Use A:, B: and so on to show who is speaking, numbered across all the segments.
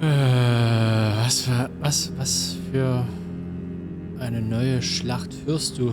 A: Was für eine neue Schlacht führst du?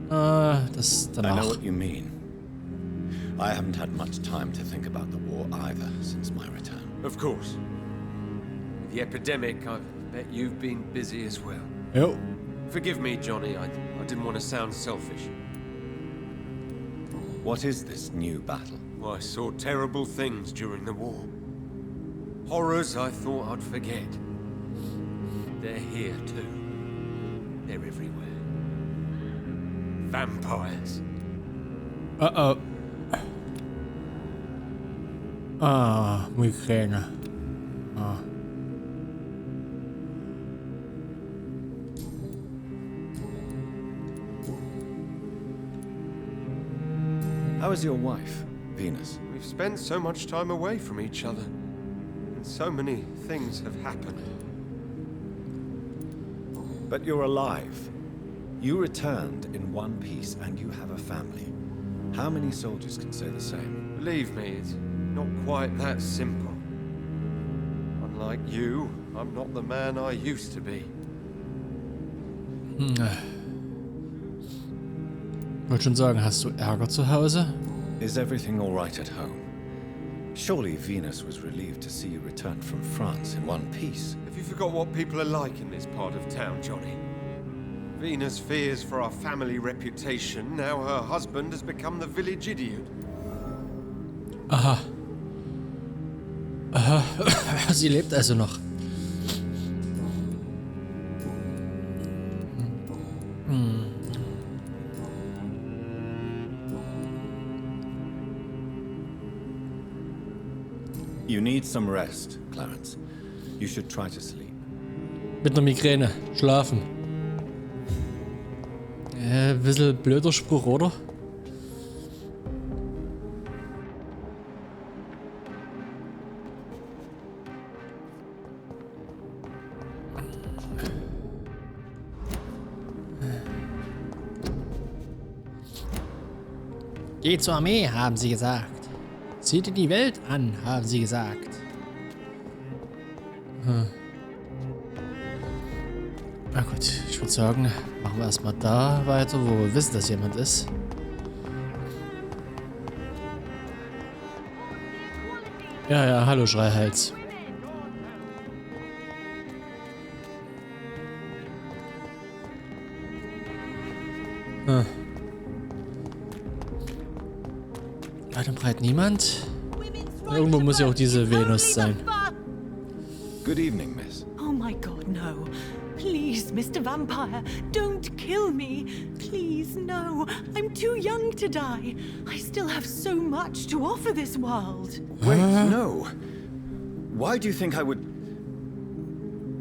A: Das danach.
B: I know what you mean. I haven't had much time to think about the war either since my return.
C: Of course. With the epidemic, I bet you've been busy as well.
A: Jo.
C: Forgive me, Johnny. I didn't want to sound selfish.
B: What is this new battle?
C: I saw terrible things during the war. Horrors I thought I'd forget. They're here too. They're everywhere. Vampires.
A: Uh-oh. Ah, Migräne. Ah.
B: How is your wife, Venus?
C: We've spent so much time away from each other. And so many things have happened.
B: But you're alive. You returned in one piece and you have a family. How many soldiers can say the same?
C: Believe me, it's not quite that simple. Unlike you, I'm not the man I used to be.
A: Wollte schon sagen, hast du Ärger zu Hause?
B: Is everything all right at home? Surely Venus was relieved to see you return from France in one piece.
C: Have you forgot what people are like in this part of town, Johnny? Venus fears for our family reputation. Now her husband has become the village idiot.
A: Aha. Aha. Sie lebt also noch.
B: You need some rest, Clarence. You should try to sleep.
A: Mit einer Migräne. Schlafen. Bisschen blöder Spruch, oder? Geh zur Armee, haben sie gesagt. Sieh dir die Welt an, haben sie gesagt. Na gut, ich würde sagen, machen wir erstmal da weiter, wo wir wissen, dass jemand ist. Ja, hallo Schreihals. Weit und breit niemand. Irgendwo muss ja auch diese Venus sein.
B: Good evening, miss.
D: Oh my god, no. Please, Mr. Vampire, don't kill me. Please, no. I'm too young to die. I still have so much to offer this world.
B: Wait, no. Why do you think I would...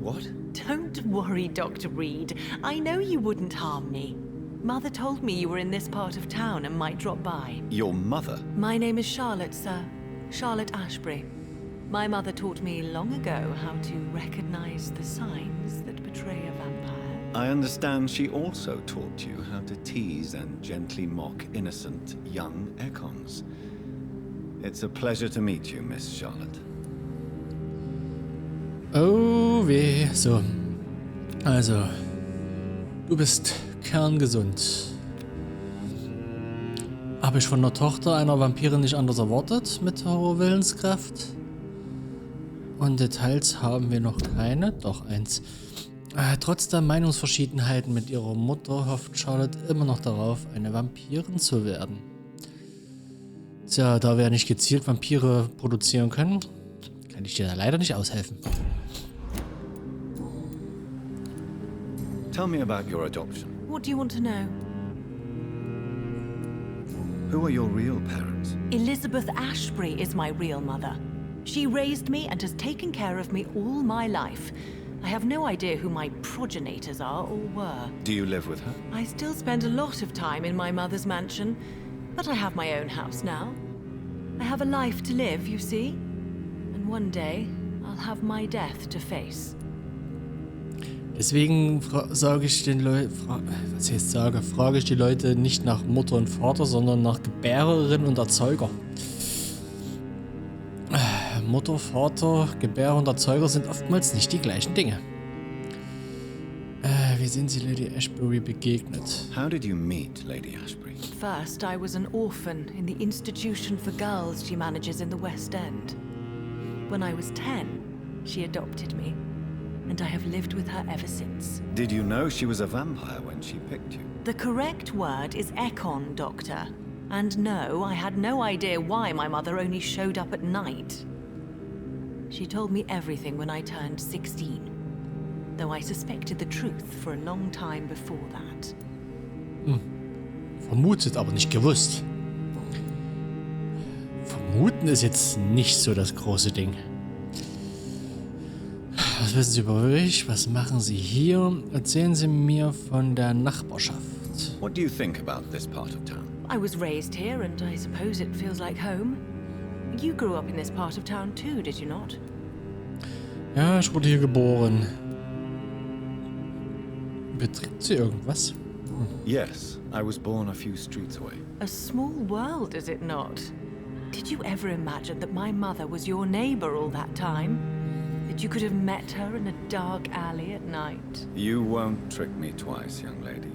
B: What?
D: Don't worry, Dr. Reed. I know you wouldn't harm me. Mother told me you were in this part of town and might drop by.
B: Your mother?
D: My name is Charlotte, sir. Charlotte Ashbury. My mother taught me long ago how to recognize the signs that betray a vampire.
B: I understand she also taught you how to tease and gently mock innocent young Econs. It's a pleasure to meet you, Miss Charlotte.
A: Oh weh. So. Also. Du bist kerngesund. Habe ich von der Tochter einer Vampirin nicht anders erwartet mit hoher Willenskraft. Und Details haben wir noch keine. Doch eins. Trotz der Meinungsverschiedenheiten mit ihrer Mutter hofft Charlotte immer noch darauf, eine Vampirin zu werden. Tja, da wir ja nicht gezielt Vampire produzieren können, kann ich dir da leider nicht aushelfen.
B: Tell me about your adoption.
D: What do you want to know?
B: Who are your real parents?
D: Elizabeth Ashbury is my real mother. She raised me and has taken care of me all my life. I have no idea who my progenitors are or were.
B: Do you live with her?
D: I still spend a lot of time in my mother's mansion, but I have my own house now. I have a life to live, you see? And one day, I'll have my death to face.
A: Deswegen frage ich die Leute nicht nach Mutter und Vater, sondern nach Gebärerin und Erzeuger. Mutter, Vater, Gebärer und Erzeuger sind oftmals nicht die gleichen Dinge. Wie sind Sie Lady Ashbury begegnet?
B: How did you meet Lady Ashbury?
D: First, I was an orphan in the institution for girls she manages in the West End. When I was 10, she adopted me, and I have lived with her ever since.
B: Did you know she was a vampire when she picked you?
D: The correct word is Econ, Doctor. And no, I had no idea why my mother only showed up at night. She told me everything when I turned 16, though I suspected the truth for a long time before that.
A: Vermutet, aber nicht gewusst. Vermuten ist jetzt nicht so das große Ding. Was wissen Sie über euch? Was machen Sie hier? Erzählen Sie mir von der Nachbarschaft.
B: What do you think about this part of town?
D: I was raised here, and I suppose it feels like home. You grew up in this part of town too, did you not?
A: Ja, ich wurde hier geboren. Beträgt sie irgendwas?
B: Yes, I was born a few streets away.
D: A small world, is it not? Did you ever imagine that my mother was your neighbor all that time? That you could have met her in a dark alley at night?
B: You won't trick me twice, young lady.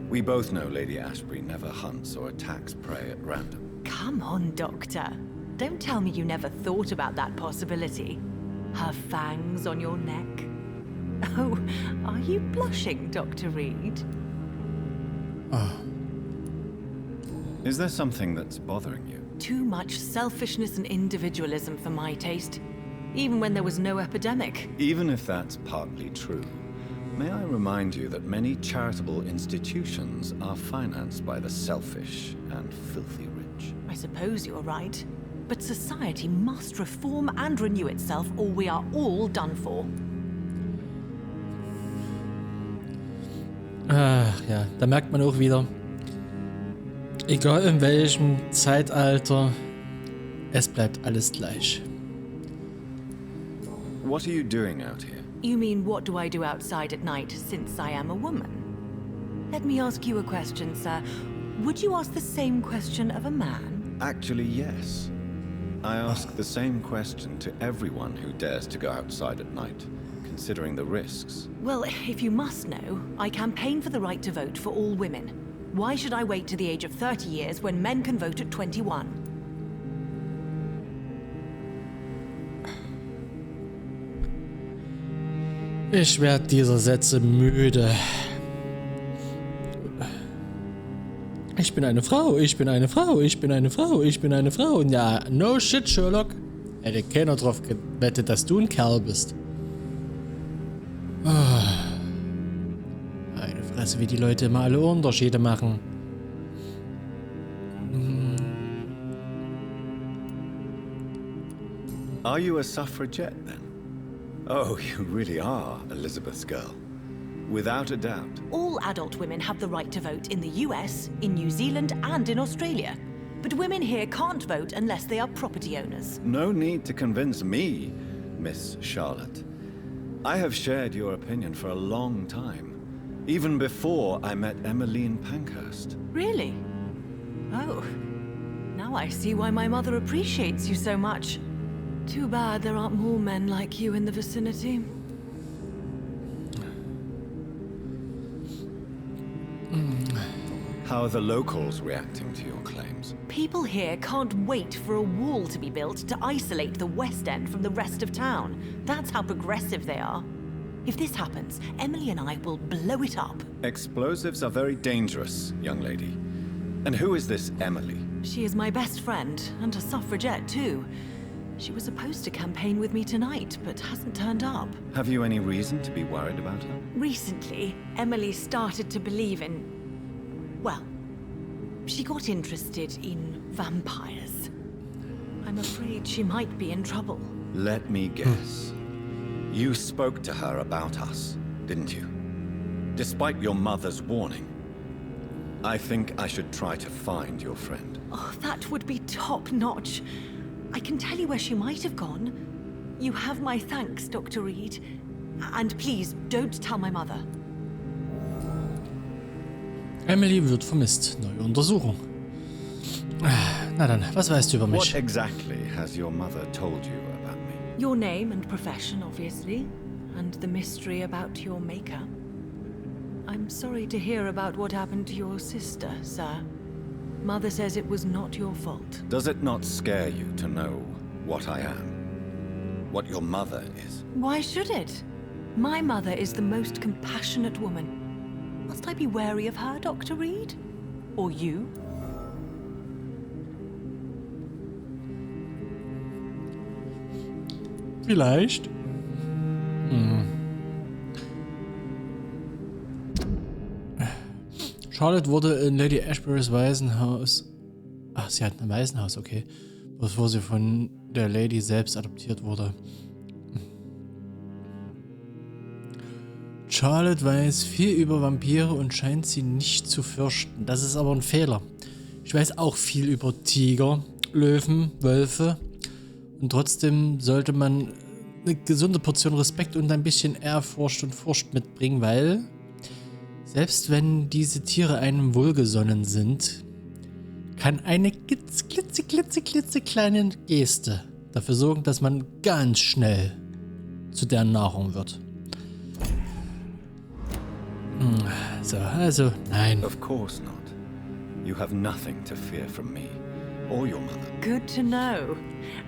B: We both know Lady Ashbury never hunts or attacks prey at random.
D: Come on, Doctor. Don't tell me you never thought about that possibility. Her fangs on your neck. Oh, are you blushing, Dr. Reed?
B: Is there something that's bothering you?
D: Too much selfishness and individualism for my taste. Even when there was no epidemic.
B: Even if that's partly true, may I remind you that many charitable institutions are financed by the selfish and filthy rich.
D: I suppose you're right. But society must reform and renew itself, or we are all done for.
A: Ach ja, da merkt man auch wieder, egal in welchem Zeitalter, es bleibt alles gleich.
B: What are you doing out here?
D: You mean, what do I do outside at night since I am a woman? Let me ask you a question, sir. Would you ask the same question of a man?
B: Actually, yes. I ask the same question to everyone who dares to go outside at night, considering the risks.
D: Well, if you must know, I campaign for the right to vote for all women. Why should I wait to the age of 30 years when men can vote at 21?
A: Ich werde dieser Sätze müde. Ich bin eine Frau, ich bin eine Frau, ich bin eine Frau, ich bin eine Frau. Und ja, no shit, Sherlock. Hätte keiner drauf gewettet, dass du ein Kerl bist. Eine Fresse, wie die Leute immer alle Unterschiede machen.
B: Are you a suffragette then? Oh, you really are Elizabeth's girl. Without a doubt.
D: All adult women have the right to vote in the US, in New Zealand, and in Australia. But women here can't vote unless they are property owners.
B: No need to convince me, Miss Charlotte. I have shared your opinion for a long time. Even before I met Emmeline Pankhurst.
D: Really? Oh. Now I see why my mother appreciates you so much. Too bad there aren't more men like you in the vicinity.
B: How are the locals reacting to your claims?
D: People here can't wait for a wall to be built to isolate the West End from the rest of town. That's how progressive they are. If this happens, Emily and I will blow it up.
B: Explosives are very dangerous, young lady. And who is this Emily?
D: She is my best friend, and a suffragette too. She was supposed to campaign with me tonight, but hasn't turned up.
B: Have you any reason to be worried about her?
D: Recently, Emily started to believe in... well, she got interested in vampires. I'm afraid she might be in trouble.
B: Let me guess. You spoke to her about us, didn't you? Despite your mother's warning. I think I should try to find your friend.
D: Oh, that would be top-notch. I can tell you where she might have gone. You have my thanks, Dr. Reed. And please, don't tell my mother.
A: Emily wird vermisst. Neue Untersuchung. Na dann, was weißt du über mich?
B: What exactly has your mother told you about me?
D: Your name and profession, obviously, and the mystery about your maker. I'm sorry to hear about what happened to your sister, sir. Mother says it was not your fault.
B: Does it not scare you to know what I am? What your mother is?
D: Why should it? My mother is the most compassionate woman. Must I be wary of her, Dr. Reed? Or you?
A: Vielleicht. Charlotte wurde in Lady Ashburys Waisenhaus... Ach, sie hat ein Waisenhaus, okay. Bevor sie von der Lady selbst adoptiert wurde. Charlotte weiß viel über Vampire und scheint sie nicht zu fürchten. Das ist aber ein Fehler. Ich weiß auch viel über Tiger, Löwen, Wölfe. Und trotzdem sollte man eine gesunde Portion Respekt und ein bisschen Ehrfurcht und Furcht mitbringen, weil selbst wenn diese Tiere einem wohlgesonnen sind, kann eine klitzekleine Geste dafür sorgen, dass man ganz schnell zu deren Nahrung wird. So, also, nein.
B: Of course not. You have nothing to fear from me or your mother.
D: Good to know.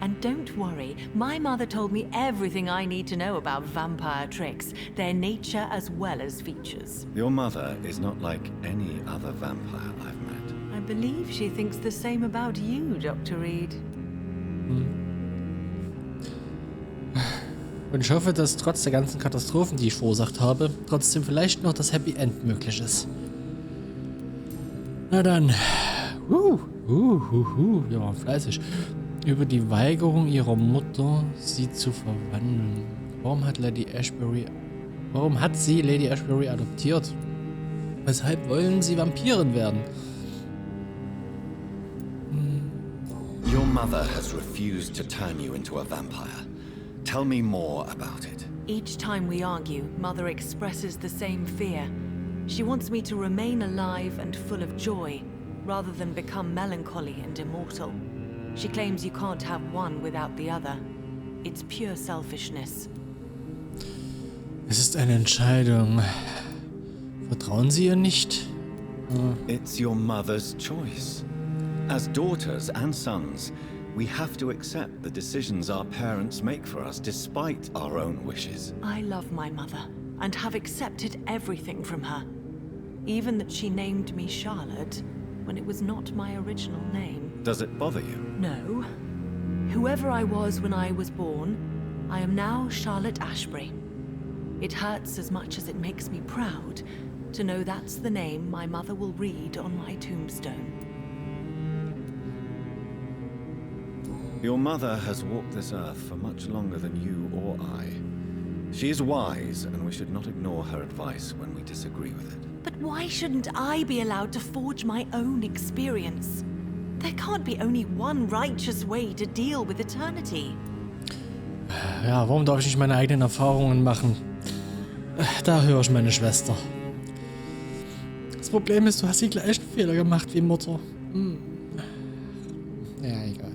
D: And don't worry, my mother told me everything I need to know about vampire tricks, their nature as well as features.
B: Your mother is not like any other vampire I've met.
D: I believe she thinks the same about you, Dr. Reed.
A: Und ich hoffe, dass trotz der ganzen Katastrophen, die ich verursacht habe, trotzdem vielleicht noch das Happy End möglich ist. Na dann. Wir waren fleißig. Über die Weigerung ihrer Mutter, sie zu verwandeln. Warum hat sie Lady Ashbury adoptiert? Weshalb wollen sie Vampirin werden?
B: Your mother has refused to turn you into a vampire. Tell me more about it.
D: Each time we argue, Mother expresses the same fear. She wants me to remain alive and full of joy, rather than become melancholy and immortal. She claims you can't have one without the other. It's pure selfishness.
A: Es ist eine Entscheidung. Vertrauen Sie ihr nicht?
B: It's your mother's choice. As daughters and sons, we have to accept the decisions our parents make for us despite our own wishes.
D: I love my mother and have accepted everything from her. Even that she named me Charlotte when it was not my original name.
B: Does it bother you?
D: No. Whoever I was when I was born, I am now Charlotte Ashbury. It hurts as much as it makes me proud to know that's the name my mother will read on my tombstone.
B: Your mother has walked this earth for much longer than you or I. She is wise, and we should not ignore her advice when we disagree with it.
D: But why shouldn't I be allowed to forge my own experience? There can't be only one righteous way to deal with eternity.
A: Ja, warum darf ich nicht meine eigenen Erfahrungen machen? Da höre ich meine Schwester. Das Problem ist, du hast die gleichen Fehler gemacht wie Mutter. Ja, egal.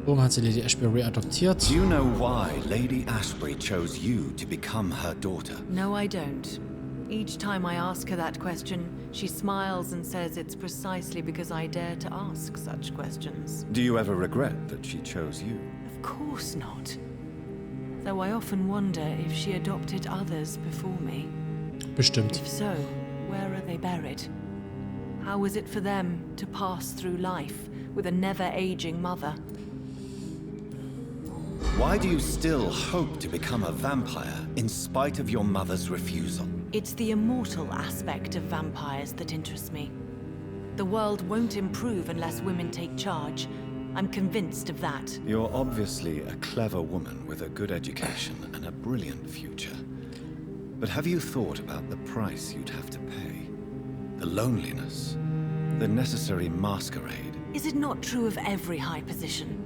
A: Warum hat sie Lady Ashbury adoptiert?
B: Do you know why Lady Ashbury chose you to become her daughter?
D: No, I don't. Each time I ask her that question, she smiles and says it's precisely because I dare to ask such questions.
B: Do you ever regret that she chose you?
D: Of course not. Though I often wonder if she adopted others before me.
A: Bestimmt.
D: If so, where are they buried? How was it for them to pass through life with a never-aging mother?
B: Why do you still hope to become a vampire in spite of your mother's refusal?
D: It's the immortal aspect of vampires that interests me. The world won't improve unless women take charge. I'm convinced of that.
B: You're obviously a clever woman with a good education and a brilliant future. But have you thought about the price you'd have to pay? The loneliness, the necessary masquerade.
D: Is it not true of every high position?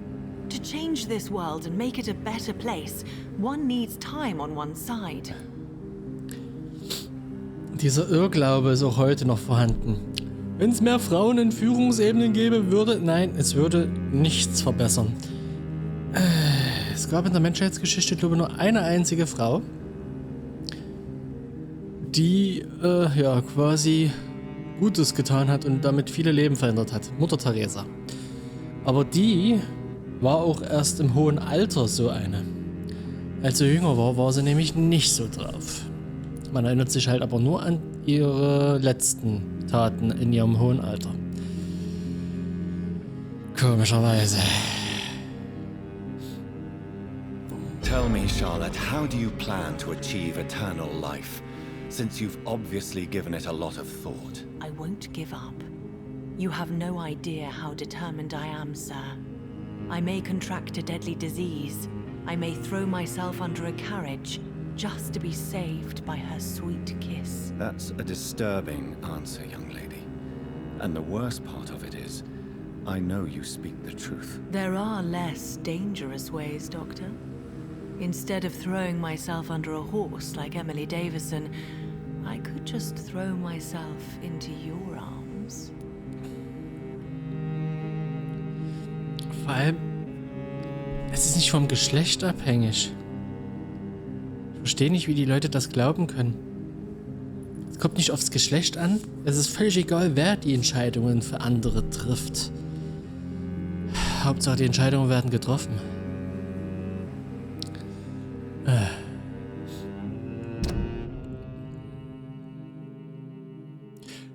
D: To change this world and make it a better place, one needs time on one's side.
A: Dieser Irrglaube ist auch heute noch vorhanden. Wenn es mehr Frauen in Führungsebenen gäbe, es würde nichts verbessern. Es gab in der Menschheitsgeschichte, glaube ich, nur eine einzige Frau, die quasi Gutes getan hat und damit viele Leben verändert hat. Mutter Teresa. Aber die war auch erst im hohen Alter so eine. Als sie jünger war, war sie nämlich nicht so drauf. Man erinnert sich halt aber nur an ihre letzten Taten in ihrem hohen Alter. Komischerweise.
B: Tell me, Charlotte, how do you plan to achieve eternal life, since you've obviously given it a lot of thought?
D: I won't give up. You have no idea how determined I am, sir. I may contract a deadly disease. I may throw myself under a carriage, just to be saved by her sweet kiss.
B: That's a disturbing answer, young lady. And the worst part of it is, I know you speak the truth.
D: There are less dangerous ways, Doctor. Instead of throwing myself under a horse like Emily Davison, I could just throw myself into your arms.
A: Vor allem, es ist nicht vom Geschlecht abhängig. Ich verstehe nicht, wie die Leute das glauben können. Es kommt nicht aufs Geschlecht an. Es ist völlig egal, wer die Entscheidungen für andere trifft. Hauptsache, die Entscheidungen werden getroffen.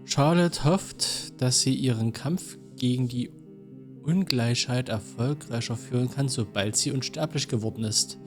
A: Charlotte hofft, dass sie ihren Kampf gegen die Ungleichheit erfolgreicher führen kann, sobald sie unsterblich geworden ist.